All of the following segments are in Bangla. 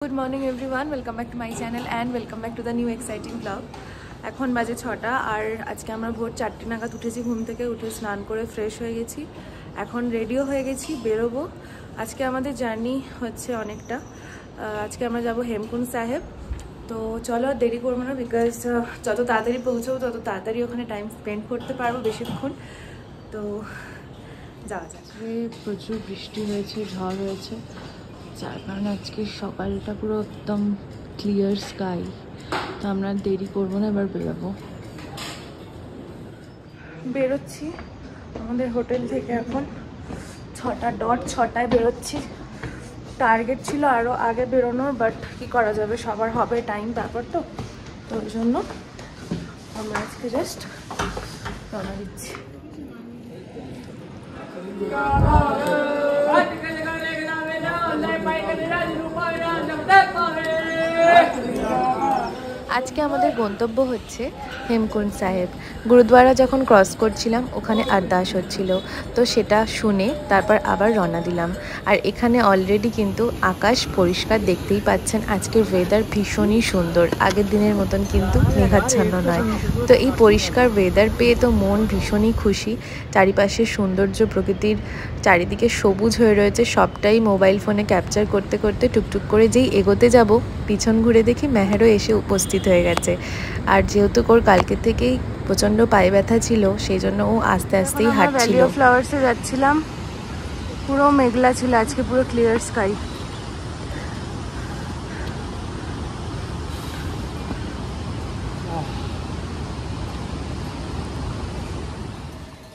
Good morning everyone, welcome back to my channel and welcome back to the new exciting blog. এখন বাজে 6টা আর আজকে আমরা ভোর 4টে নাগাদ উঠেছি, ঘুম থেকে উঠে স্নান করে ফ্রেশ হয়ে গেছি। এখন রেডিও হয়ে গেছি, বেরোবো। আজকে আমাদের জার্নি হচ্ছে অনেকটা। আজকে আমরা যাব হেমকুন্ড সাহেব। তো চলো দেরি করবো না, বিকজ যত তাড়াতাড়ি পৌঁছবো তত তাড়াতাড়ি ওখানে টাইম স্পেন্ড করতে পারবো বেশিক্ষণ। তো যাওয়া যাক। প্রচুর বৃষ্টি হয়েছে, ঝড় হয়েছে, যার কারণে আজকে সকালটা পুরো একদম ক্লিয়ার স্কাই। তো আমরা দেরি করবো না, এবার বেরোচ্ছি আমাদের হোটেল থেকে। এখন 6:06 বেরোচ্ছি। টার্গেট ছিল আরও আগে বেরোনোর, বাট কি করা যাবে, সবার হবে টাইম ব্যাপার। তো ওই জন্য আমরা আজকে জাস্ট রওনা দিচ্ছি। আজকে আমাদের গন্তব্য হচ্ছে হেমকুন্ড সাহেব। গুরুদ্বারা যখন ক্রস করছিলাম ওখানে আরদাস হচ্ছিল, তো সেটা শুনে তারপর আবার রওনা দিলাম। আর এখানে অলরেডি কিন্তু আকাশ পরিষ্কার, দেখতেই পাচ্ছেন। আজকের ওয়েদার ভীষণই সুন্দর, আগের দিনের মতন কিন্তু মেঘাচ্ছন্ন নয়। তো এই পরিষ্কার ওয়েদার পেয়ে তো মন ভীষণই খুশি। চারিপাশের সৌন্দর্য, প্রকৃতির চারিদিকে সবুজ হয়ে রয়েছে, সবটাই মোবাইল ফোনে ক্যাপচার করতে করতে টুকটুক করে যেই এগোতে যাব, পিছন ঘুরে দেখি মেহেরও এসে উপস্থিত হয়ে গেছে। আর যেহেতু ওর কালকে থেকেই প্রচণ্ড পায়ে ব্যথা ছিল, সেই জন্য ও আস্তে আস্তেই হাঁটছিল। ভ্যালি অফ ফ্লাওয়ার্সে যাচ্ছিলাম, পুরো মেঘলা ছিল, আজকে পুরো ক্লিয়ার স্কাই।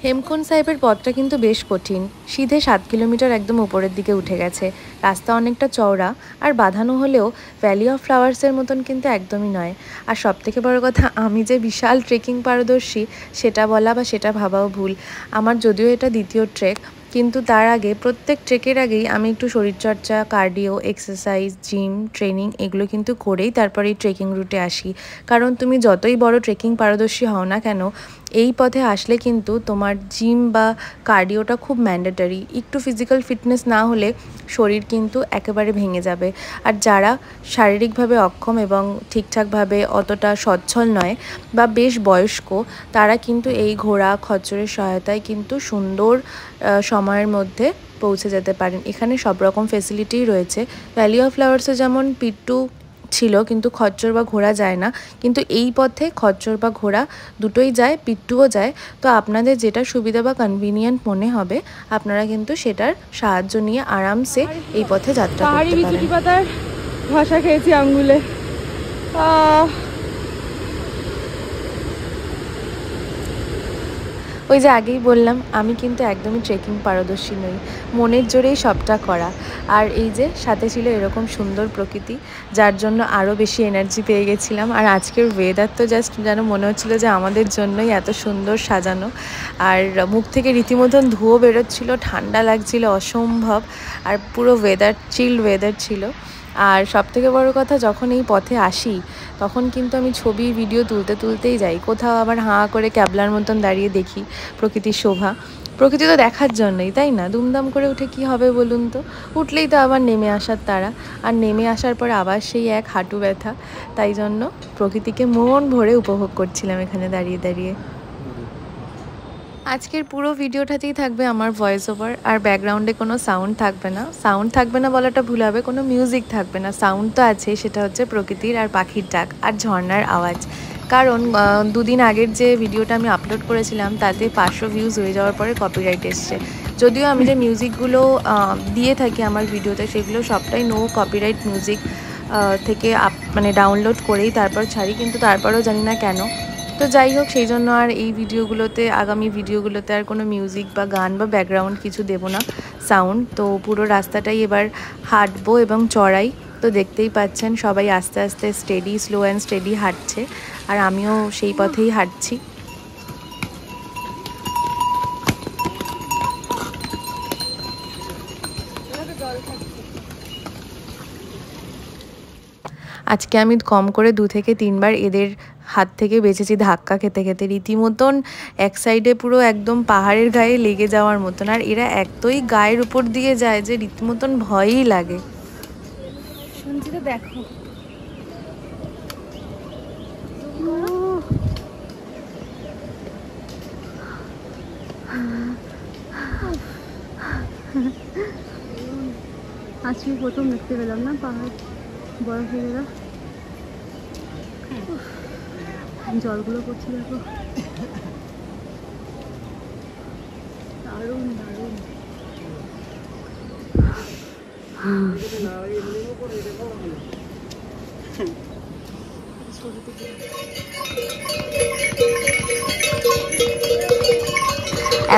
হেমকুন্ড সাহেবের পথটা কিন্তু বেশ কঠিন, সিধে 7 কিলোমিটার একদম উপরের দিকে উঠে গেছে। রাস্তা অনেকটা চওড়া আর বাঁধানো হলেও ভ্যালি অফ ফ্লাওয়ার্সের মতন কিন্তু একদমই নয়। আর সবথেকে বড় কথা, আমি যে বিশাল ট্রেকিং পারদর্শী সেটা বলা বা সেটা ভাবাও ভুল। আমার যদিও এটা দ্বিতীয় ট্রেক, কিন্তু তার আগে প্রত্যেক ট্রেকের আগেই আমি একটু শরীরচর্চা, কার্ডিও, এক্সারসাইজ, জিম, ট্রেনিং এগুলো কিন্তু করেই তারপরে এই ট্রেকিং রুটে আসি। কারণ তুমি যতই বড় ট্রেকিং পারদর্শী হও না কেন, এই পথে আসলে কিন্তু তোমার জিম বা কার্ডিওটা খুব ম্যান্ডেটরি। একটু ফিজিক্যাল ফিটনেস না হলে শরীর কিন্তু একেবারে ভেঙে যাবে। আর যারা শারীরিকভাবে অক্ষম এবং ঠিকঠাকভাবে অতটা সচ্ছল নয় বা বেশ বয়স্ক, তারা কিন্তু এই ঘোড়া খচ্চরের সহায়তায় কিন্তু সুন্দর সময়ের মধ্যে পৌঁছে যেতে পারেন। এখানে সব রকম ফেসিলিটিই রয়েছে। ভ্যালি অফ ফ্লাওয়ার্সে যেমন পিট্টু ছিল, কিন্তু খচ্চর বা ঘোড়া যায় না, কিন্তু এই পথে খচ্চর বা ঘোড়া দুটোই যায়, পিট্টুও যায়। তো আপনাদের যেটা সুবিধা বা কনভিনিয়েন্ট মনে হবে, আপনারা কিন্তু সেটার সাহায্য নিয়ে আরামসে এই পথে যাত্রা করতে পারেন। বিচুটি পাতার ভাষা খেয়েছি আঙ্গুলে। ওই যে আগেই বললাম, আমি কিন্তু একদমই ট্রেকিং পারদর্শী নই, মনের জোরেই সবটা করা। আর এই যে সাথে ছিল এরকম সুন্দর প্রকৃতি, যার জন্য আরও বেশি এনার্জি পেয়ে গেছিলাম। আর আজকের ওয়েদার তো জাস্ট যেন মনে হচ্ছিলো যে আমাদের জন্যই এত সুন্দর সাজানো। আর মুখ থেকে রীতিমতন ধুয়ো বেরোচ্ছিল, ঠান্ডা লাগছিল অসম্ভব। আর পুরো ওয়েদার চিল্ড ওয়েদার ছিল। আর সবথেকে বড় কথা, যখন এই পথে আসি তখন কিন্তু আমি ছবি ভিডিও তুলতেই যাই। কোথাও আবার হাঁ করে ক্যাবলার মতন দাঁড়িয়ে দেখি প্রকৃতির শোভা। প্রকৃতি তো দেখার জন্যই, তাই না? দুমদাম করে উঠে কি হবে বলুন তো? উঠলেই তো আবার নেমে আসার তাড়া, আর নেমে আসার পরে আবার সেই এক হাঁটু ব্যথা। তাই জন্য প্রকৃতিকে মন ভরে উপভোগ করছিলাম এখানে দাঁড়িয়ে দাঁড়িয়ে। আজকের পুরো ভিডিওটাতেই থাকবে আমার ভয়েস ওভার, আর ব্যাকগ্রাউন্ডে কোনো সাউন্ড থাকবে না। সাউন্ড থাকবে না বলাটা ভুল হবে, কোনো মিউজিক থাকবে না। সাউন্ড তো আছে, সেটা হচ্ছে প্রকৃতির আর পাখির ডাক আর ঝর্ণার আওয়াজ। কারণ 2 দিন আগের যে ভিডিওটা আমি আপলোড করেছিলাম তাতে 500 ভিউজ হয়ে যাওয়ার পরে কপিরাইট এসছে। যদিও আমি যে মিউজিকগুলো দিয়ে থাকি আমার ভিডিওতে, সেগুলো সবটাই নো কপিরাইট মিউজিক থেকে মানে ডাউনলোড করেই তারপর ছাড়ি, কিন্তু তারপরেও জানি না কেন। তো যাই হোক, সেই জন্য আর এই ভিডিওগুলোতে, আগামী ভিডিওগুলোতে আর কোনো মিউজিক বা গান বা ব্যাকগ্রাউন্ড কিছু দেবো না, সাউন্ড। তো পুরো রাস্তাটাই এবার হাঁটবো এবং চড়াই। তো দেখতেই পাচ্ছেন সবাই আস্তে আস্তে স্লো অ্যান্ড স্টেডি হাঁটছে, আর আমিও সেই পথেই হাঁটছি। আজকে আমি কম করে 2 থেকে 3 বার এদের হাত থেকে বেঁচেছি ধাক্কা খেতে খেতে। রীতিমতন এক সাইডে পুরো একদম পাহাড়ের গায়ে লেগে যাওয়ার মতন, আর এরা এতই গায়ের উপর দিয়ে যায় যে রীতিমতন ভয়ই লাগে। নিচেটা দেখো। আজকে প্রথম দেখতে পেলাম না পাহাড় বরফে ঘেরা। জলগুলো পড়ছে দেখো, দারুণ দারুণ।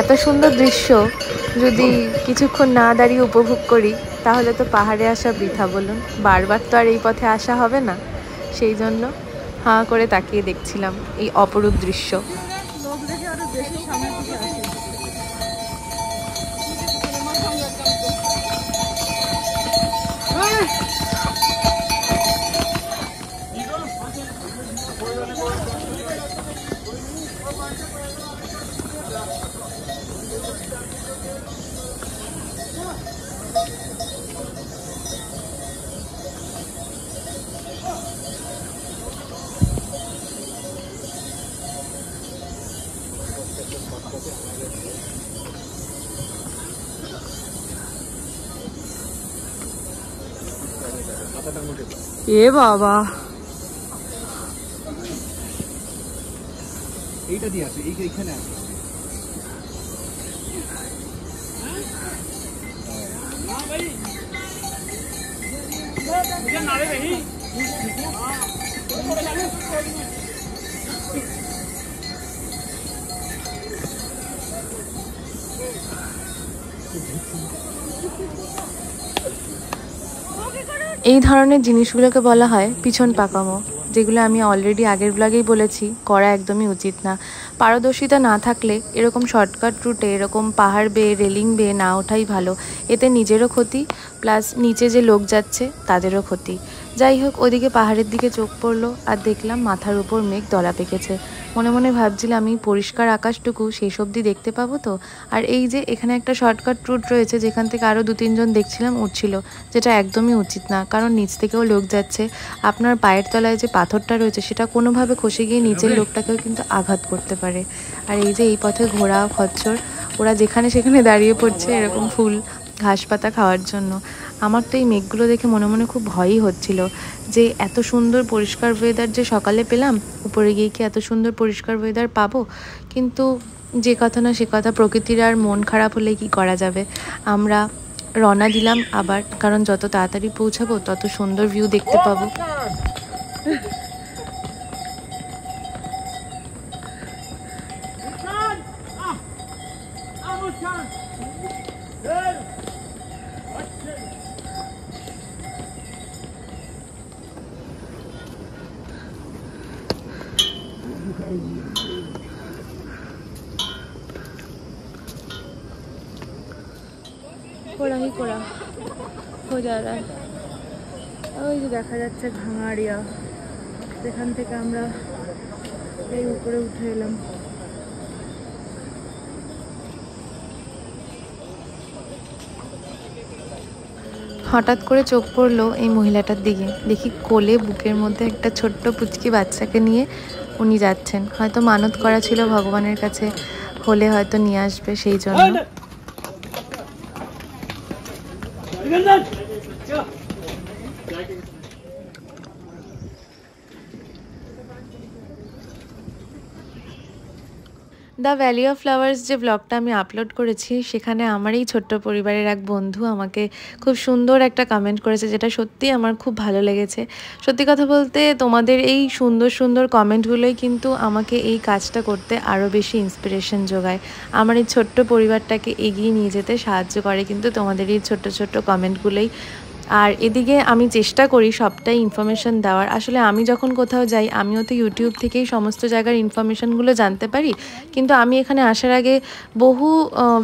এত সুন্দর দৃশ্য যদি কিছুক্ষণ না দাঁড়িয়ে উপভোগ করি তাহলে তো পাহাড়ে আসা বৃথা বলুন। বারবার তো আর এই পথে আসা হবে না, সেই জন্য হাঁ করে তাকিয়ে দেখছিলাম এই অপরূপ দৃশ্য। এ বাবা, এইটা দিয়ে আছে, এইখানে আছে। এই ধরনের জিনিসগুলোকে বলা হয় পিছন পাকামো, যেগুলো আমি অলরেডি আগের ব্লগেই বলেছি করা একদমই উচিত না। পারদর্শিতা না থাকলে এরকম শর্টকাট রুটে এরকম পাহাড় বেয়ে রেলিং বেয়ে না ওঠাই ভালো। এতে নিজেরও ক্ষতি, প্লাস নিচে যে লোক যাচ্ছে তাদেরও ক্ষতি। যাই হোক, ওদিকে পাহাড়ের দিকে চোখ পড়লো আর দেখলাম মাথার উপর মেঘ দলা পেকেছে। মনে মনে ভাবছিলাম এই পরিষ্কার আকাশটুকু শেষ অবধি দেখতে পাবো তো। আর এই যে এখানে একটা শর্টকাট রুট রয়েছে যেখান থেকে আরও 2-3 জন দেখছিলাম উঠছিল, যেটা একদমই উচিত না, কারণ নিচ থেকেও লোক যাচ্ছে। আপনার পায়ের তলায় যে পাথরটা রয়েছে সেটা কোনোভাবে খসে গিয়ে নিচের লোকটাকেও কিন্তু আঘাত করতে পারে। আর এই যে এই পথে ঘোড়া খচ্চর ওরা যেখানে সেখানে দাঁড়িয়ে পড়ছে এরকম ফুল ঘাস পাতা খাওয়ার জন্য। আমার তো এই মেঘগুলো দেখে মনে মনে খুব ভয়ই হচ্ছিল যে এত সুন্দর পরিষ্কার ওয়েদার যে সকালে পেলাম, উপরে গিয়ে কি এত সুন্দর পরিষ্কার ওয়েদার পাবো? কিন্তু যে কথা না সে কথা, প্রকৃতির আর মন খারাপ হলে কি করা যাবে। আমরা রওনা দিলাম আবার, কারণ যত তাড়াতাড়ি পৌঁছাবো তত সুন্দর ভিউ দেখতে পাবো। कोड़ा ही कोड़ा हो जा रहा है। ওই যে দেখা যাচ্ছে ভাঙাড়িয়া, সেখান থেকে আমরা এই উপরে উঠে এলাম। হঠাৎ করে চোখ পড়লো এই মহিলাটার দিকে, দেখি কোলে বুকের মধ্যে একটা ছোট্ট পুচকি বাচ্চাকে নিয়ে উনি যাচ্ছেন। হয়তো মানত করা ছিল ভগবানের কাছে, হলে হয়তো নিয়ে আসবে সেই জন্য। দ্য ভ্যালি অফ ফ্লাওয়ার্স যে ব্লগটা আমি আপলোড করেছি সেখানে আমার এই ছোট্ট পরিবারের এক বন্ধু আমাকে খুব সুন্দর একটা কমেন্ট করেছে, যেটা সত্যি আমার খুব ভালো লেগেছে। সত্যি কথা বলতে তোমাদের এই সুন্দর সুন্দর কমেন্টগুলোই কিন্তু আমাকে এই কাজটা করতে আরও বেশি ইন্সপিরেশন যোগায়। আমার এই ছোট্ট পরিবারটাকে এগিয়ে নিয়ে যেতে সাহায্য করে কিন্তু তোমাদের এই ছোট্ট ছোট্ট কমেন্টগুলোই। আর এদিকে আমি চেষ্টা করি সবটাই ইনফরমেশন দেওয়ার। আসলে আমি যখন কোথাও যাই আমিও তো ইউটিউব থেকেই সমস্ত জায়গার ইনফরমেশনগুলো জানতে পারি, কিন্তু আমি এখানে আসার আগে বহু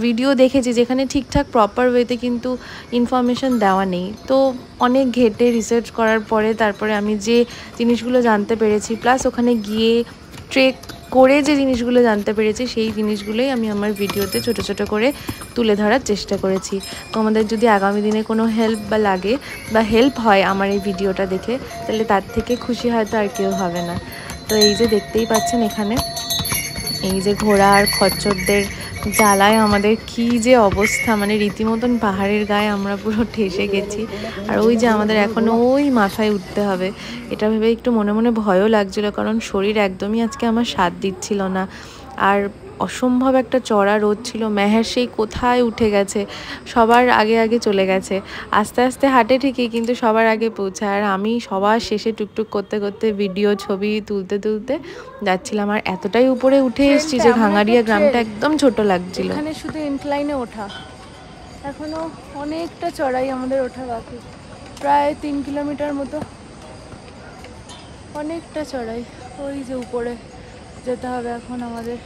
ভিডিও দেখেছি যেখানে ঠিকঠাক প্রপার ওয়েতে কিন্তু ইনফরমেশন দেওয়া নেই। তো অনেক ঘেটে রিসার্চ করার পরে তারপরে আমি যে জিনিসগুলো জানতে পেরেছি, প্লাস ওখানে গিয়ে ট্রেক করে যে জিনিসগুলো জানতে পেরেছি সেই জিনিসগুলোই আমি আমার ভিডিওতে ছোট ছোট করে তুলে ধরার চেষ্টা করেছি। তোমাদের যদি আগামী দিনে কোনো হেল্প বা লাগে বা হেল্প হয় আমার এই ভিডিওটা দেখে, তাহলে তার থেকে খুশি হয়তো আর কেউ হবে না। তো এই যে দেখতেই পাচ্ছেন এখানে এই যে ঘোড়া আর খচ্চরদের জ্বালায় আমাদের কি যে অবস্থা, মানে রীতিমতন পাহাড়ের গায়ে আমরা পুরো ঠেসে গেছি। আর ওই যে আমাদের এখনও ওই মাথায় উঠতে হবে, এটা ভেবে একটু মনে মনে ভয়ও লাগছিল, কারণ শরীর একদমই আজকে আমার সাথ দিচ্ছিল না। আর অসম্ভব একটা চড়া রোদ ছিল। মেহের সেই কোথায় উঠে গেছে, সবার আগে আগে চলে গেছে, আস্তে আস্তে হাঁটে ঠিকই কিন্তু সবার আগে পৌঁছায়। আর আমি সবার শেষে টুকটুক করতে করতে ভিডিও ছবি তুলতে তুলতে যাচ্ছিলাম। আর এতটাই উপরে উঠে এসেছি যে ভাঙাড়িয়া গ্রামটা একদম ছোট লাগছিল। এখানে শুধু ইনক্লাইনে ওঠা, এখনো অনেকটা চড়াই আমাদের ওঠা বাকি, প্রায় 3 কিলোমিটার মতো, অনেকটা চড়াই। ওই যে উপরে যেতে হবে এখন আমাদের।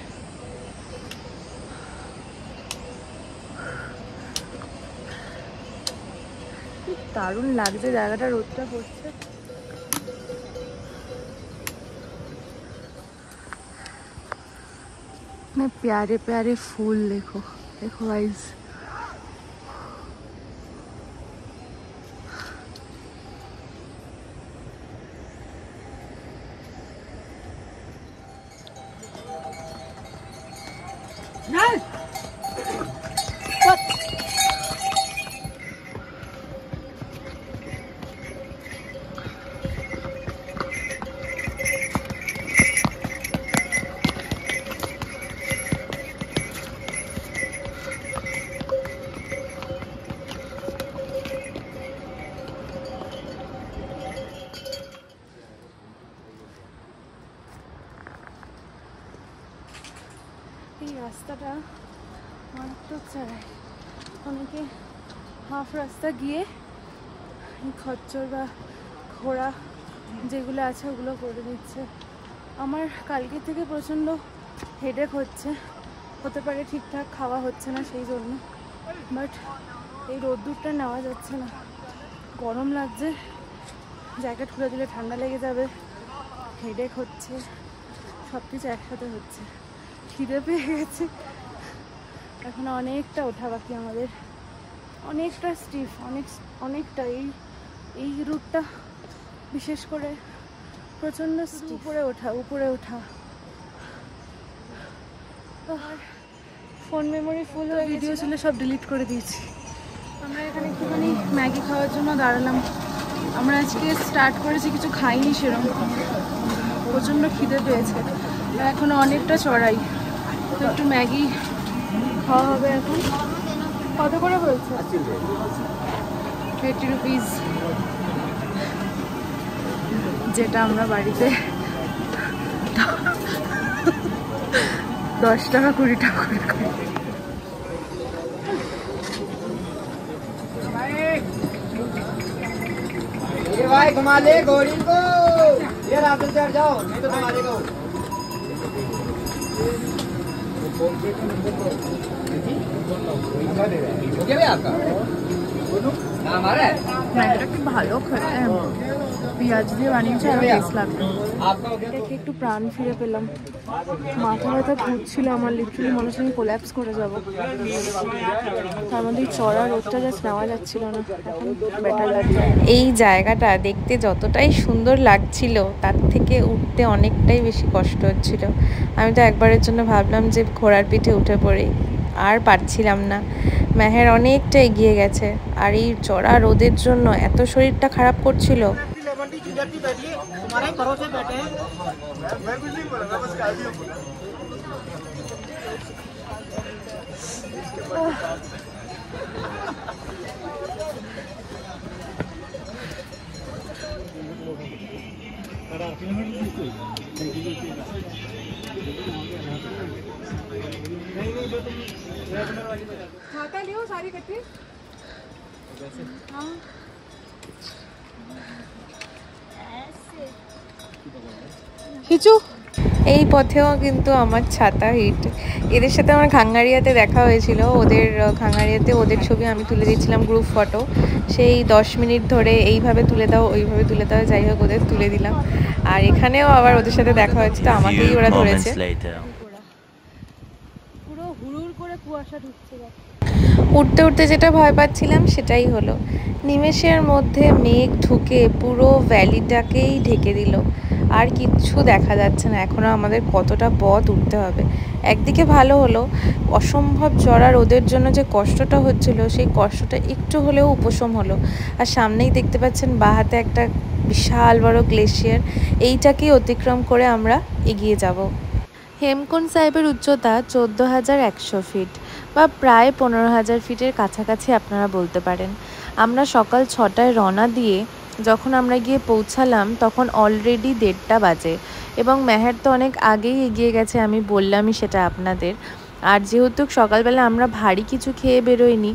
দারুণ লাগছে জায়গাটা, রোদটা পড়ছে। प्यारे प्यारे फूल देखो, देखो गाइस। এই রাস্তাটা মারাত্মক চড়াই, অনেকে হাফ রাস্তা গিয়ে খচ্চর বা ঘোড়া যেগুলো আছে ওগুলো করে দিচ্ছে। আমার কালকে থেকে প্রচণ্ড হেডেক হচ্ছে, হতে পারে ঠিকঠাক খাওয়া হচ্ছে না সেই জন্য, বাট এই রোদ্দুরটা নেওয়া যাচ্ছে না, গরম লাগছে, জ্যাকেট খুলে দিলে ঠান্ডা লেগে যাবে, হেডেক হচ্ছে, সব কিছু একসাথে হচ্ছে। খিদে পেয়ে গেছে, এখন অনেকটা ওঠা বাকি আমাদের, অনেকটা স্টিফ, অনেকটা এই রুটটা বিশেষ করে প্রচণ্ড উপরে ওঠা। ফোন মেমোরি ফুল হয়ে ভিডিও ছিল, সব ডিলিট করে দিয়েছি। আমরা এখানে একটুখানি ম্যাগি খাওয়ার জন্য দাঁড়ালাম। আমরা আজকে স্টার্ট করেছি, কিছু খাইনি সেরকম, প্রচণ্ড খিদে পেয়েছে, এখনো অনেকটা চড়াই, তো একটু ম্যাগি খাওয়া হবে এখন। কত করে বলছে? 80 রুপিস, যেটা আমরা বাড়িতে 10 টাকা 20 টাকা করে খাই। ये भाई घुमा ले घोड़ी को, ये रास्ते चढ़ जाओ नहीं तो घुमा देगा। हो गया भाई आपका नाम आ रहा है? ম্যাগিটা কি ভালো খেতে, পেঁয়াজ দিয়ে বানিয়েছে, আর টেস্ট লাগবে। দেখে একটু প্রাণ ফিরে পেলাম, মাথা ব্যথা ঘুরছিল আমার, লিটারালি মনে হচ্ছে আমি কোল্যাপস করে যাবো। তার মধ্যে চড়া রোদটা জাস্ট নেওয়া যাচ্ছিল না, এখন বেটার লাগছে। এই জায়গাটা দেখতে যতটাই সুন্দর লাগছিল তার থেকে উঠতে অনেকটাই বেশি কষ্ট হচ্ছিল। আমি তো একবারের জন্য ভাবলাম যে ঘোড়ার পিঠে উঠে পড়ি, আর পারছিলাম না। মেহের অনেকটা এগিয়ে গেছে, আর এই চড়া রোদের জন্য এত শরীরটা খারাপ করছিল। छाता लियो सारी कट्टी। हाँ खींचो। এই পথেও কিন্তু আমার ছাতা হিট। এদের সাথে আমার খাঙ্গারিয়াতে দেখা হয়েছিল, ওদের খাঙ্গারিয়াতে ওদের ছবি আমি তুলে দিচ্ছিলাম গ্রুপ ফটো। সেই 10 মিনিট ধরে এইভাবে তুলে দাও ওইভাবে তুলে দাও, যাই হোক ওদের তুলে দিলাম। আর এখানেও আবার ওদের সাথে দেখা হয়েছে, তো আমাকেই ওরা ধরেছে। পুরো হুড়ুর করে কুয়াশা ঢুকছে। উঠতে উঠতে যেটা ভয় পাচ্ছিলাম সেটাই হলো, নিমেষের মধ্যে মেঘ ঢুকে পুরো ভ্যালিটাকেই ঢেকে দিল, আর কিচ্ছু দেখা যাচ্ছে না। এখনও আমাদের কতটা পথ উঠতে হবে। একদিকে ভালো হলো, অসম্ভব চড়া রোদের জন্য যে কষ্টটা হচ্ছিল সেই কষ্টটা একটু হলেও উপশম হলো। আর সামনেই দেখতে পাচ্ছেন বাঁ হাতে একটা বিশাল বড় গ্লেশিয়ার, এইটাকেই অতিক্রম করে আমরা এগিয়ে যাব। হেমকুণ্ড সাহেবের উচ্চতা 14,100 ফিট বা প্রায় 15,000 ফিটের কাছাকাছি আপনারা বলতে পারেন। আমরা সকাল 6টায় রওনা দিয়ে যখন আমরা গিয়ে পৌঁছালাম তখন অলরেডি 1:30 বাজে, এবং মেহের তো অনেক আগেই এগিয়ে গেছে, আমি বললামই সেটা আপনাদের। আর যেহেতু সকালবেলা আমরা ভারী কিছু খেয়ে বেরোইনি,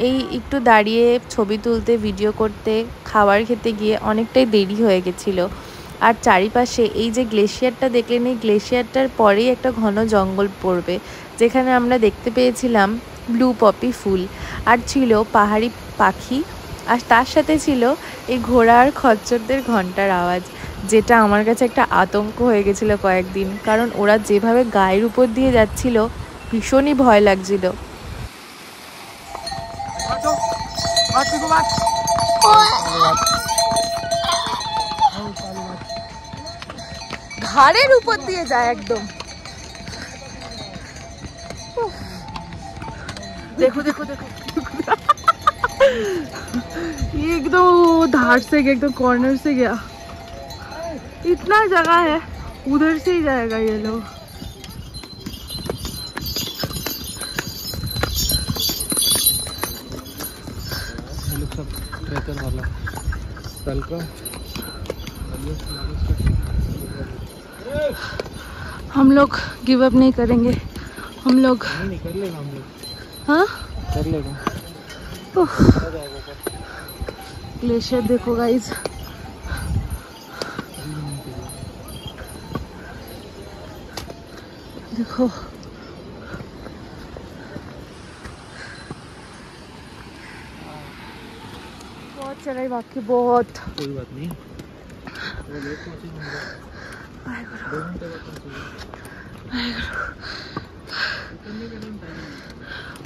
এই একটু দাঁড়িয়ে ছবি তুলতে, ভিডিও করতে, খাবার খেতে গিয়ে অনেকটাই দেরি হয়ে গেছিলো। আর চারিপাশে এই যে গ্লেশিয়ারটা দেখলেন, এই গ্লেশিয়ারটার পরেই একটা ঘন জঙ্গল পড়বে, যেখানে আমরা দেখতে পেয়েছিলাম ব্লু পপি ফুল, আর ছিল পাহাড়ি পাখি, আর তার সাথে ছিল এই ঘোড়া আর খচ্চরদের ঘন্টার আওয়াজ, যেটা আমার কাছে একটা আতঙ্ক হয়ে গেছিলো কয়েকদিন, কারণ ওরা যেভাবে গায়ের উপর দিয়ে যাচ্ছিল ভীষণই ভয় লাগছিল। ঘাড়ের উপর দিয়ে যায় একদম। देखो देखो देखो ये एकदम धार से गया, एकदम कॉर्नर से गया। इतना जगह है, उधर से ही जाएगा ये लोग। सब ट्रैकर वाला स्थल का हम लोग गिव अप नहीं करेंगे, हम लोग नहीं कर लेगा, हम लोग हाँ कर लेगा। ग्लेशियर देखो गाइस, देखो बहुत चढ़ाई बाकी, बहुत। कोई बात नहीं,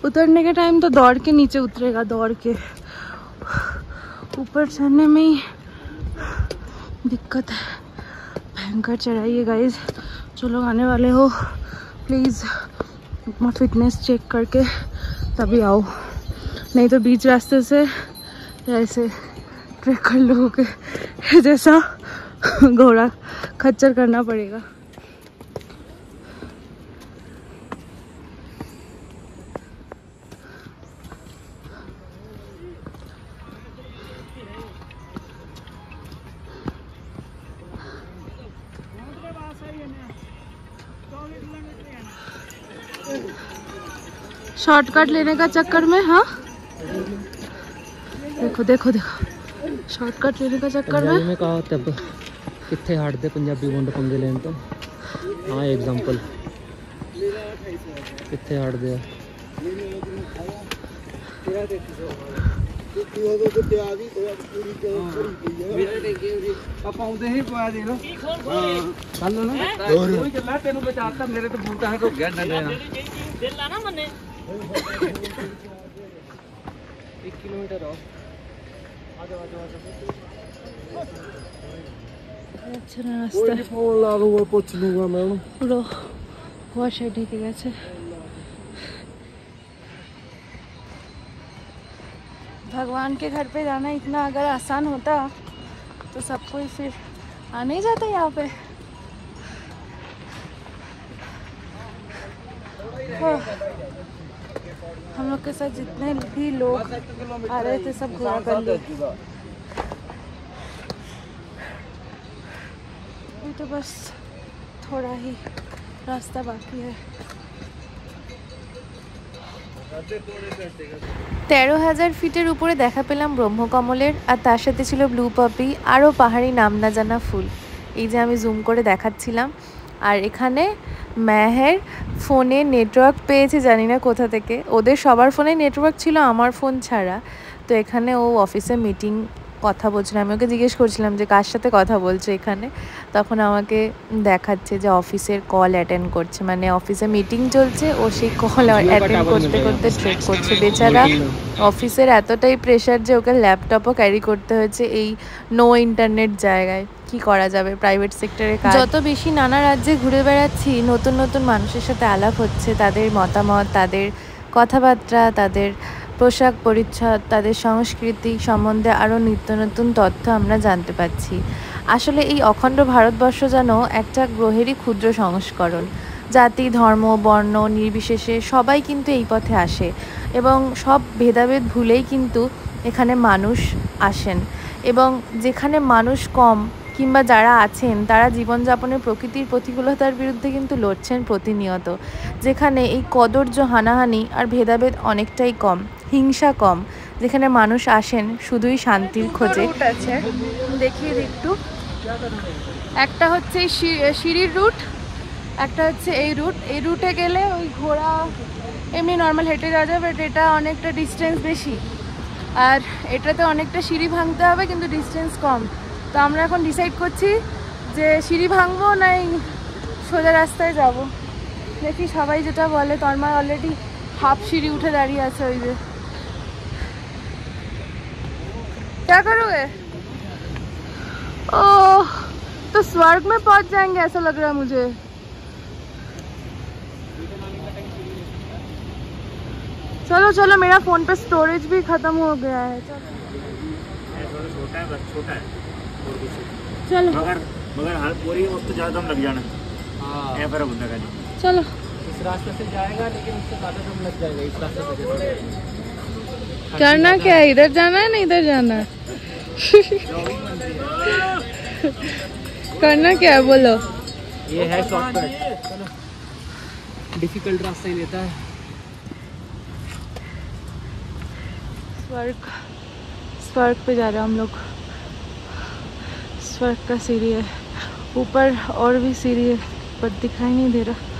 उतरने के टाइम तो दौड़ के नीचे उतरेगा, दौड़ के। ऊपर चढ़ने में ही दिक्कत है, भयंकर चढ़ाई है गाइस। जो लोग आने वाले हो प्लीज़ अपना फिटनेस चेक करके तभी आओ, नहीं तो बीच रास्ते से या ऐसे ट्रेकर लोगों के जैसा घोड़ा खच्चर करना पड़ेगा। शॉर्टकट लेने का चक्कर में, हाँ देखो देखो देखो, शॉर्टकट लेने का चक्कर में कहा तब कितने हार्ड थे पंजाबी मुंड पंगे लेन तो। हाँ एग्जांपल कितने हार्ड दे पाਉਂਦੇ ਹੀ ਪਾ ਦੇ ਲੋ ਕੱਲ ਨਾ ਕੋਈ ਗੱਲਾਂ ਤੈਨੂੰ ਬਚਾਤਾ, ਮੇਰੇ ਤੇ ਬੂਟਾ ਹੈ ਰੁਕ ਗਿਆ ਡੰਡੇ ਨਾਲ ਦਿਲ ਲਾ ਨਾ ਮੰਨੇ 1 किलोमीटर आओ, आ जाओ आ जाओ अच्छा रास्ता फोन ला लूंगा, पूछ लूंगा मैं পুরো কুয়াশায় ঢেকে গেছে। भगवान के घर पे जाना इतना अगर आसान होता तो सब कोई फिर आ नहीं जाता यहाँ पे। हम लोग के साथ जितने भी लोग आ रहे थे सब घोड़ा कर लिए। अभी तो बस थोड़ा ही रास्ता बाकी है। 13,000 ফিটের উপরে দেখা পেলাম ব্রহ্মকমলের, আর তার সাথে ছিল ব্লু পপি, আরও পাহাড়ি নাম না জানা ফুল। এই যে আমি জুম করে দেখাচ্ছিলাম, আর এখানে মেহের ফোনে নেটওয়ার্ক পেয়েছে, জানি না কোথা থেকে, ওদের সবার ফোনে নেটওয়ার্ক ছিল আমার ফোন ছাড়া। তো এখানে ও অফিসে মিটিং কথা বলছিল, আমি ওকে জিজ্ঞেস করছিলাম যে কার সাথে কথা বলছো এখানে, তখন আমাকে দেখাচ্ছে যে অফিসের কল অ্যাটেন্ড করছে, মানে অফিসে মিটিং চলছে, ও সেই কল অ্যাটেন্ড করতে করতে ট্রেক করছে। বেচারা অফিসের এতটাই প্রেশার যে ওকে ল্যাপটপও ক্যারি করতে হয়েছে এই নো ইন্টারনেট জায়গায়। কি করা যাবে, প্রাইভেট সেক্টরে কাজ। যত বেশি নানা রাজ্যে ঘুরে বেড়াচ্ছি, নতুন নতুন মানুষের সাথে আলাপ হচ্ছে, তাদের মতামত, তাদের কথাবার্তা, তাদের পোশাক পরিচ্ছদ, তাদের সংস্কৃতি সম্বন্ধে আরও নিত্য নতুন তথ্য আমরা জানতে পাচ্ছি। আসলে এই অখণ্ড ভারতবর্ষ যেন একটা গ্রহেরই ক্ষুদ্র সংস্করণ। জাতি, ধর্ম, বর্ণ নির্বিশেষে সবাই কিন্তু এই পথে আসে এবং সব ভেদাভেদ ভুলেই কিন্তু এখানে মানুষ আসেন। এবং যেখানে মানুষ কম কিংবা যারা আছেন তারা জীবনযাপনের প্রকৃতির প্রতিকূলতার বিরুদ্ধে কিন্তু লড়ছেন প্রতিনিয়ত। যেখানে এই কদর্য হানাহানি আর ভেদাভেদ অনেকটাই কম, হিংসা কম, যেখানে মানুষ আসেন শুধুই শান্তির খোঁজে। আছে দেখিয়ে দিই একটু। একটা হচ্ছে সিঁড়ির রুট, একটা হচ্ছে এই রুট। এই রুটে গেলে ওই ঘোড়া এমনি নর্মাল হেঁটে যাওয়া যায়, বাট এটা অনেকটা ডিস্টেন্স বেশি, আর এটাতে অনেকটা সিঁড়ি ভাঙতে হবে কিন্তু ডিস্টেন্স কম। তো আমরা এখন ডিসাইড করছি যে সিঁড়ি ভাঙবো না সোজা রাস্তায় যাব। দেখি সবাই যেটা বলে। তন্ময় অলরেডি হাফ সিঁড়ি উঠে দাঁড়িয়ে আছে। ওই যে क्या करोगे? ओह, तो स्वर्ग में पहुंच जाएंगे ऐसा लग रहा है मुझे। चलो चलो, मेरा फोन पे स्टोरेज भी खत्म हो गया है। छोटा है, बस छोटा है। चलो मगर हर पूरी वक्त ज्यादा दम लग जाना। ये फर्क होता है। चलो, इस रास्ते से जाएगा लेकिन उससे ज्यादा दम लग जाएगा इस रास्ते से। करना क्या है? इधर जाना है ना इधर जाना है? करना क्या है बोलो? ये है शॉर्टकट, चलो डिफिकल्ट रास्ता ही लेता है। स्वर्ग पे जा रहे हैं हम लोग। स्वर्ग का सीढ़ी है, ऊपर और भी सीढ़ी है पर दिखाई नहीं दे रहा।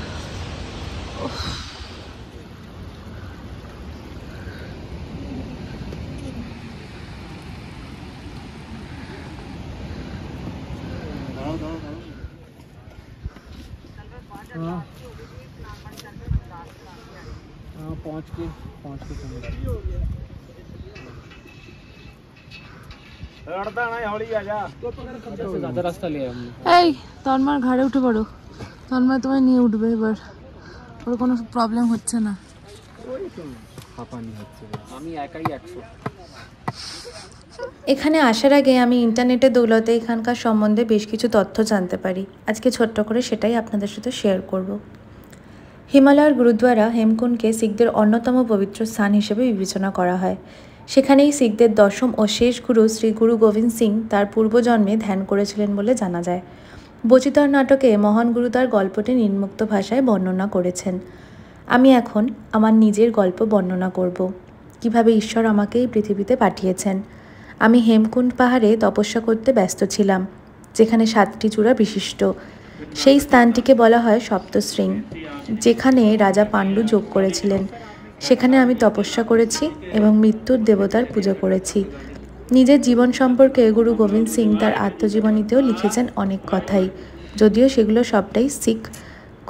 हाँ पहुँच के ज्यादा रास्ता लिया हमने। এই তন্ময় ঘাড়ে উঠে পড়ো, তন্ময় তোমায় নিয়ে উঠবে এবার, ওর কোনো প্রবলেম হচ্ছে না। আমি একাই 100। এখানে আসার আগে আমি ইন্টারনেটের দৌলতে এখানকার সম্বন্ধে বেশ কিছু তথ্য জানতে পারি। আজকে ছোট্ট করে সেটাই আপনাদের সাথে শেয়ার করব। হিমালয়ের গুরুদ্বারা হেমকুণ্ডকে শিখদের অন্যতম পবিত্র স্থান হিসেবে বিবেচনা করা হয়। সেখানেই শিখদের দশম ও শেষ গুরু শ্রী গুরু গোবিন্দ সিং তার পূর্বজন্মে ধ্যান করেছিলেন বলে জানা যায়। বচিতর নাটকে মহান গুরু তার গল্পটি নিম্নোক্ত ভাষায় বর্ণনা করেছেন। আমি এখন আমার নিজের গল্প বর্ণনা করব, কিভাবে ঈশ্বর আমাকে এই পৃথিবীতে পাঠিয়েছেন। আমি হেমকুণ্ড পাহাড়ে তপস্যা করতে ব্যস্ত ছিলাম, যেখানে 7টি চূড়া বিশিষ্ট। সেই স্থানটিকে বলা হয় সপ্তশৃঙ্গ, যেখানে রাজা পাণ্ডু যোগ করেছিলেন। সেখানে আমি তপস্যা করেছি এবং মৃত্যুর দেবতার পুজো করেছি। নিজের জীবন সম্পর্কে গুরু গোবিন্দ সিং তার আত্মজীবনীতেও লিখেছেন অনেক কথাই, যদিও সেগুলো সবটাই শিখ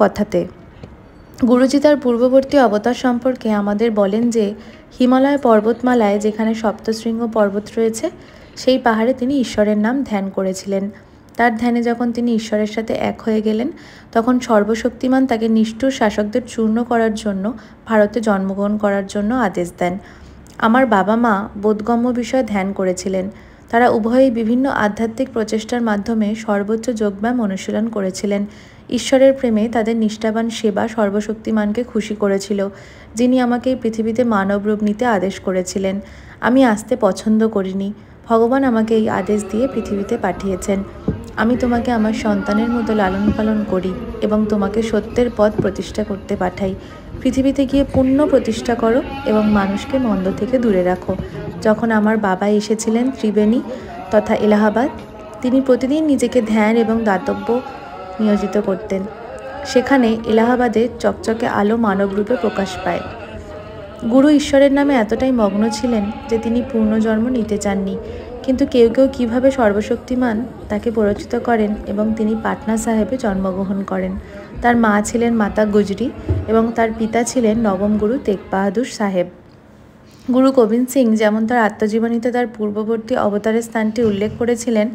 কথাতে। গুরুজি তার পূর্ববর্তী অবতার সম্পর্কে আমাদের বলেন যে হিমালয় পর্বতমালায় যেখানে সপ্তশৃঙ্গ পর্বত রয়েছে, সেই পাহাড়ে তিনি ঈশ্বরের নাম ধ্যান করেছিলেন। তার ধ্যানে যখন তিনি ঈশ্বরের সাথে এক হয়ে গেলেন, তখন সর্বশক্তিমান তাকে নিষ্ঠুর শাসকদের চূর্ণ করার জন্য ভারতে জন্মগ্রহণ করার জন্য আদেশ দেন। আমার বাবা মা বোধগম্য বিষয়ে ধ্যান করেছিলেন। তারা উভয়ই বিভিন্ন আধ্যাত্মিক প্রচেষ্টার মাধ্যমে সর্বোচ্চ যোগব্যায়াম অনুশীলন করেছিলেন। ঈশ্বরের প্রেমে তাদের নিষ্ঠাবান সেবা সর্বশক্তিমানকে খুশি করেছিল, যিনি আমাকে এই পৃথিবীতে মানব রূপ নিতে আদেশ করেছিলেন। আমি আসতে পছন্দ করিনি। ভগবান আমাকে এই আদেশ দিয়ে পৃথিবীতে পাঠিয়েছেন। আমি তোমাকে আমার সন্তানের মতো লালন পালন করি এবং তোমাকে সত্যের পথ প্রতিষ্ঠা করতে পাঠাই। পৃথিবীতে গিয়ে পুণ্য প্রতিষ্ঠা করো এবং মানুষকে মন্দ থেকে দূরে রাখো। যখন আমার বাবা এসেছিলেন ত্রিবেণী তথা এলাহাবাদ, তিনি প্রতিদিন নিজেকে ধ্যান এবং দাতব্য নিয়োজিত করতেন। সেখানে এলাহাবাদে চকচকে আলো মানবরূপে প্রকাশ পায়। গুরু ঈশ্বরের নামে এতটাই মগ্ন ছিলেন যে তিনি পূর্ণজন্ম নিতে চাননি, কিন্তু কেউ কেউ কীভাবে সর্বশক্তিমান তাকে প্ররোচিত করেন এবং তিনি পাটনা সাহেবে জন্মগ্রহণ করেন। তার মা ছিলেন মাতা গুজরি এবং তার পিতা ছিলেন নবম গুরু তেগ বাহাদুর সাহেব। গুরু গোবিন্দ সিং যেমন তার আত্মজীবনীতে তার পূর্ববর্তী অবতারের স্থানটি উল্লেখ করেছিলেন,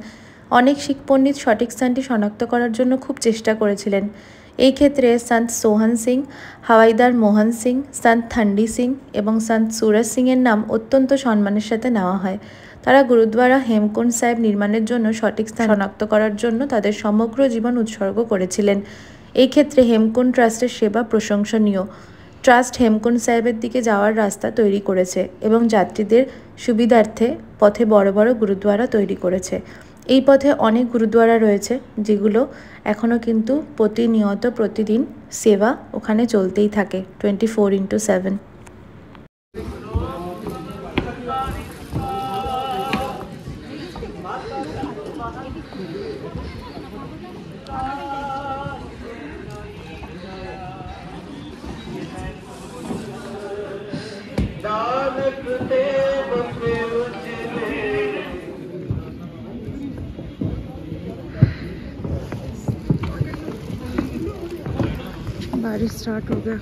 অনেক শিখ পণ্ডিত সঠিক স্থানটি শনাক্ত করার জন্য খুব চেষ্টা করেছিলেন। এই ক্ষেত্রে সন্ত সোহন সিং, হাওয়াইদার মোহন সিং, সন্ত থন্ডি সিং এবং সন্ত সুরজ সিংয়ের নাম অত্যন্ত সম্মানের সাথে নেওয়া হয়। তারা গুরুদ্বারা হেমকুণ্ড সাহেব নির্মাণের জন্য সঠিক স্থান শনাক্ত করার জন্য তাদের সমগ্র জীবন উৎসর্গ করেছিলেন। এই ক্ষেত্রে হেমকুণ্ড ট্রাস্টের সেবা প্রশংসনীয়। ট্রাস্ট হেমকুণ্ড সাহেবের দিকে যাওয়ার রাস্তা তৈরি করেছে এবং যাত্রীদের সুবিধার্থে পথে বড় বড় গুরুদ্বারা তৈরি করেছে। এই পথে অনেক গুরুদ্বারা রয়েছে যেগুলো এখনও কিন্তু প্রতিনিয়ত প্রতিদিন সেবা ওখানে চলতেই থাকে 24/7। बारिश स्टार्ट हो गया।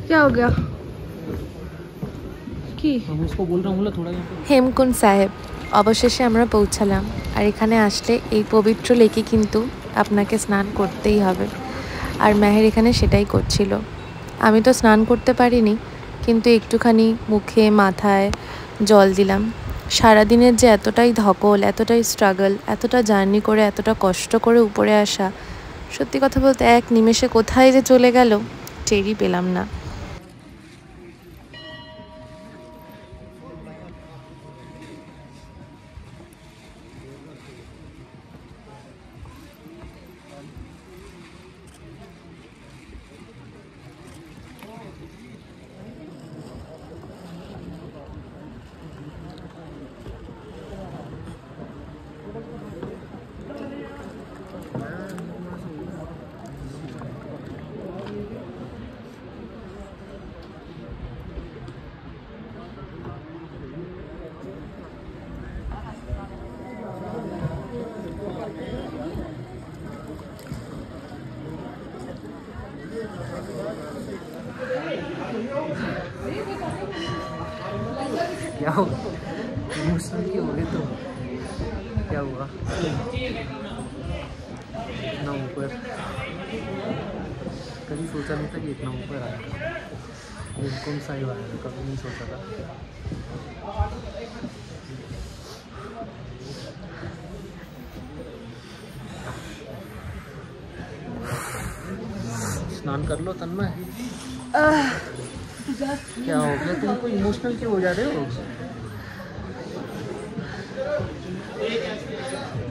क्या हो गया কি? হেমকুণ্ড সাহেব অবশেষে আমরা পৌঁছালাম। আর এখানে আসলে এই পবিত্র লেকে কিন্তু আপনাকে স্নান করতেই হবে। আর মেহের এখানে সেটাই করছিল। আমি তো স্নান করতে পারিনি, কিন্তু একটুখানি মুখে মাথায় জল দিলাম। সারাদিনের যে এতটাই ধকল, এতটাই স্ট্রাগল, এতটা জার্নি করে এতটা কষ্ট করে উপরে আসা, সত্যি কথা বলতে এক নিমেষে কোথায় যে চলে গেল টেরই পেলাম না। क्या हो इमोशनल क्यों हो गए तो क्या हुआ? इतना ऊपर कभी सोचा नहीं था कि इतना ऊपर आएगा। हेमकुंड साहिब आएगा, कभी नहीं सोचा था। स्नान कर लो तन्मय। क्या हो गया तुमको? इमोशनल क्यों हो जा रहे हो?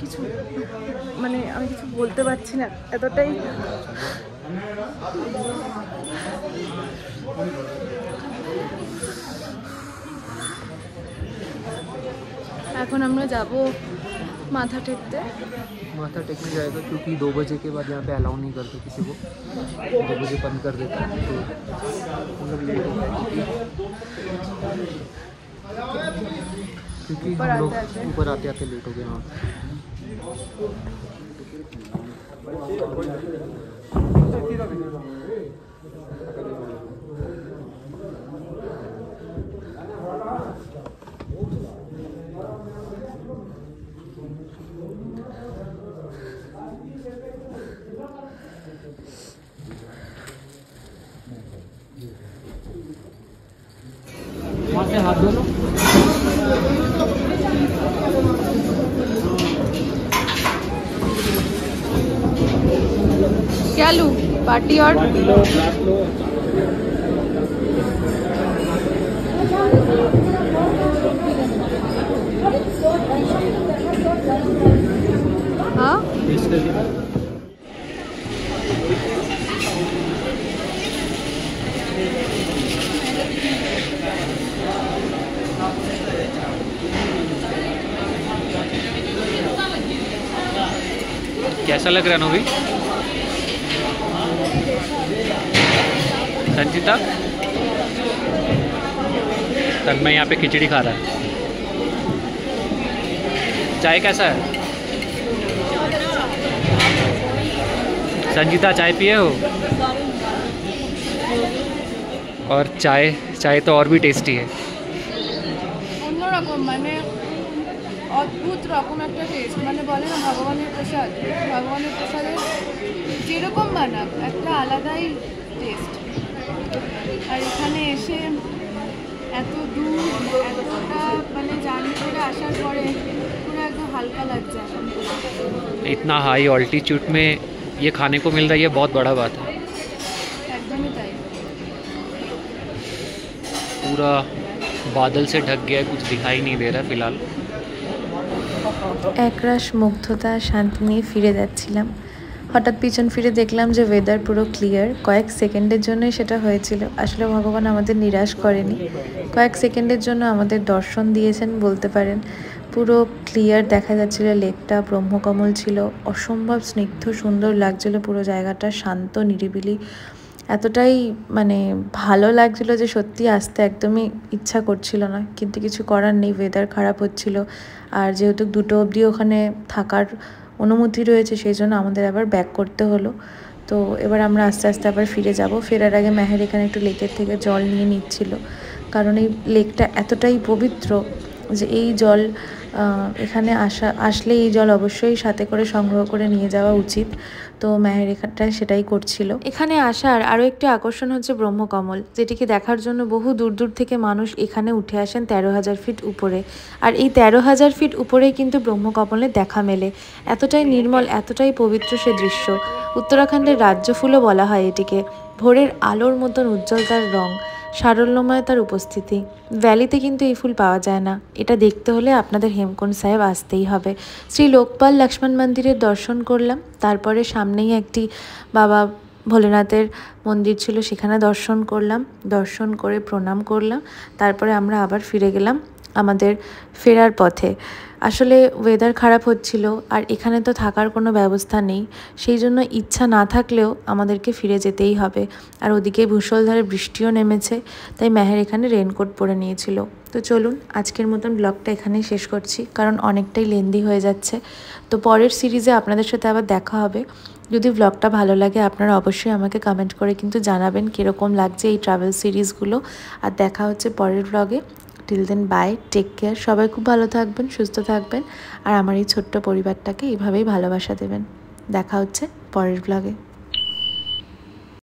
কিছু মানে আমি কিছু বলতে পারছি না, এতটাই এখন আমরা যাব माथा टेकते। माथा टेकने जाएगा क्योंकि 2 बजे के बाद यहाँ पे अलाउ नहीं करते किसी को, 2 बजे बंद कर देता है। तो हम लोग लेट हो गए क्योंकि हम लोग ऊपर आते आते लेट हो गए। हाँ वहाँ से हाथ धो लो। क्या लूँ? पार्टी और हाँ कैसा लग रहा है नोवी? संजीता तक मैं यहाँ पे खिचड़ी खा रहा है। चाय कैसा है? संजीता चाय पिए हो? और चाय तो और भी टेस्टी है। অন্যরকম মানে অদ্ভুত রকম একটা টেস্ট, মানে বলে না ভগবানের প্রসাদে যেরকম বানাক একটা আলাদাই টেস্ট। আর এখানে এসে এত দূর এতটা মানে জার্নি করে আসার পরে পুরো একদম হালকা লাগছে এখন। इतना हाई ऑल्टीट्यूड में ये खाने को मिल रहा है, ये बहुत बड़ा बात है। একদমই তাই। पूरा बादल से ढक गया है, कुछ दिखाई नहीं दे रहा फिलहाल। একরাশ মুগ্ধতা শান্তি নিয়ে ফিরে যাচ্ছিলাম, হঠাৎ পিছন ফিরে দেখলাম যে ওয়েদার পুরো ক্লিয়ার। কয়েক সেকেন্ডের জন্যই সেটা হয়েছিল, আসলে ভগবান আমাদের নিরাশ করেনি, কয়েক সেকেন্ডের জন্য আমাদের দর্শন দিয়েছেন বলতে পারেন। পুরো ক্লিয়ার দেখা যাচ্ছিল লেকটা, ব্রহ্মকমল ছিল, অসম্ভব স্নিগ্ধ সুন্দর লাগছিল পুরো জায়গাটা, শান্ত নিরিবিলি, এতটাই মানে ভালো লাগছিল যে সত্যি আসতে একদমই ইচ্ছা করছিল না, কিন্তু কিছু করার নেই, ওয়েদার খারাপ হচ্ছিল। আর যেহেতু 2টো অবধি ওখানে থাকার অনুমতি রয়েছে সেই জন্য আমাদের আবার ব্যাক করতে হলো। তো এবার আমরা আস্তে আস্তে আবার ফিরে যাব। ফেরার আগে মেহের এখানে একটু লেকের থেকে জল নিয়ে নিচ্ছিল, কারণ এই লেকটা এতটাই পবিত্র যে এই জল এখানে আসলে এই জল অবশ্যই সাথে করে সংগ্রহ করে নিয়ে যাওয়া উচিত। তো মেহের এখানটায় সেটাই করছিল। এখানে আসার আরও একটি আকর্ষণ হচ্ছে ব্রহ্মকমল, যেটিকে দেখার জন্য বহু দূর দূর থেকে মানুষ এখানে উঠে আসেন 13,000 ফিট উপরে। আর এই 13,000 ফিট উপরেই কিন্তু ব্রহ্মকমলের দেখা মেলে। এতটাই নির্মল, এতটাই পবিত্র সে দৃশ্য। উত্তরাখণ্ডের রাজ্য ফুলও বলা হয় এটিকে। ভোরের আলোর মতন উজ্জ্বল তার রং, সারল্যময় তার উপস্থিতি। ভ্যালিতে কিন্তু এই ফুল পাওয়া যায় না। এটা দেখতে হলে আপনাদের হেমকুণ্ড সাহেব আসতেই হবে। শ্রী লোকপাল লক্ষ্মণ মন্দিরের দর্শন করলাম, তারপরে সামনেই একটি বাবা ভোলেনাথের মন্দির ছিল, সেখানে দর্শন করলাম, দর্শন করে প্রণাম করলাম। তারপরে আমরা আবার ফিরে গেলাম আমাদের ফেরার পথে। আসলে ওয়েদার খারাপ হচ্ছিল আর এখানে তো থাকার কোনো ব্যবস্থা নেই, সেই জন্য ইচ্ছা না থাকলেও আমাদেরকে ফিরে যেতেই হবে। আর ওদিকে মুষলধারে বৃষ্টিও নেমেছে, তাই মেহের এখানে রেনকোট পরে নিয়েছিল। তো চলুন আজকের মতন ব্লগটা এখানেই শেষ করছি, কারণ অনেকটাই লেন্দি হয়ে যাচ্ছে। তো পরের সিরিজে আপনাদের সাথে আবার দেখা হবে। যদি ব্লগটা ভালো লাগে আপনারা অবশ্যই আমাকে কমেন্ট করে কিন্তু জানাবেন কীরকম লাগছে এই ট্রাভেল সিরিজগুলো। আর দেখা হচ্ছে পরের ব্লগে। Till then bye, take care. সবাই খুব ভালো থাকবেন, সুস্থ থাকবেন, আর আমার এই ছোট্ট পরিবারটাকে এইভাবেই ভালোবাসা দেবেন। দেখা হচ্ছে পরের ব্লগে।